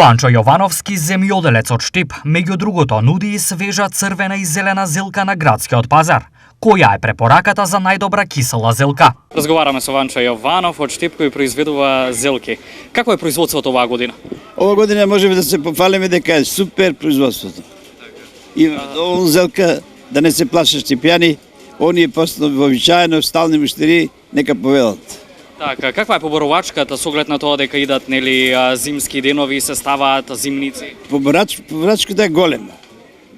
Ванчо Јовановски, земјоделец од Штип, меѓу другото нуди и свежа црвена и зелена зелка на градскиот пазар. Која е препораката за најдобра кисела зелка? Разговараме со Ванчо Јованов од Штип кој произведува зелки. Како е производството оваа година? Ова година можеме да се пофалиме дека е супер производството. И оваа зелка да не се плашат штипјани, оние постно вообичаено стални муштери нека повелат. Така, каква е поборувачката со оглед на тоа дека идат нели зимски денови и се ставаат зимници? Поборувачката е голема.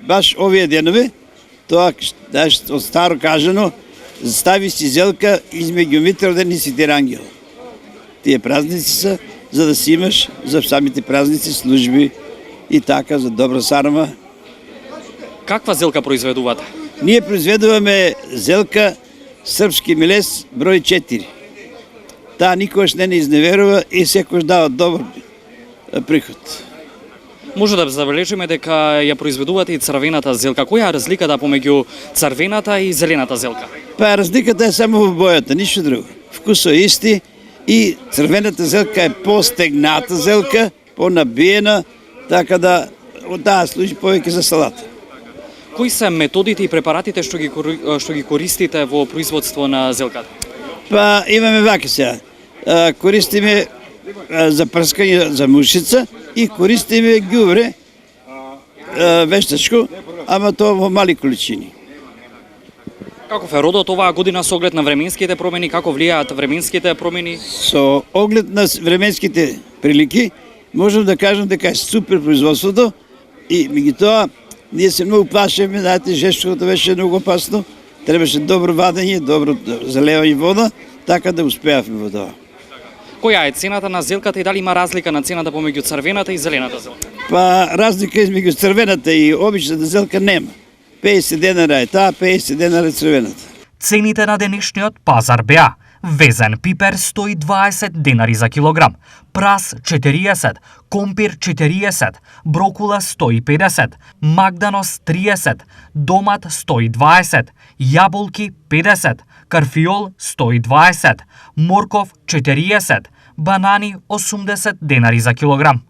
Баш овие денови, тоа од старо кажано, стави си зелка измеѓу Митроден и Свети Рангел. Тие празници се за да си имаш за самите празници, служби и така за добра сарма. Каква зелка произведувате? Ние произведуваме зелка српски милес број 4. Таа никогаш не изневерува и секојаш дава добар приход. Може да забележиме дека ја произведувате и црвената зелка. Која е разликата помеѓу црвената и зелената зелка? Па разликата е само во бојата, ништо друго. Вкусот е исти и црвената зелка е постегната зелка, понабиена, така да таа служи повеќе за салата. Кои се методите и препаратите што ги користите во производство на зелката? Па имаме вака сега. Користиме за прскање за мушица и користиме ѓубре вештачко, ама тоа во мали количини. Каков е родот оваа година со оглед на временските промени, како влијаат временските промени? Со оглед на временските прилики, можам да кажам дека е супер производството и меѓутоа ние се многу плашиме, знаете, жешкото беше многу опасно, требаше добро вадење, добро заливање вода, така да успеавме во тоа. Која е цената на зелката и дали има разлика на цената помеѓу црвената и зелената зелка? Па разлика измеѓу црвената и обичната зелка нема. 50 денара е таа, 50 денара е црвената. Цените на денешниот пазар беа: везен пипер 120 денари за килограм, прас 40, компир 40, брокула 150, магданос 30, домат 120, јаболки 50, карфиол 120, морков 40, банани 80 денари за килограм.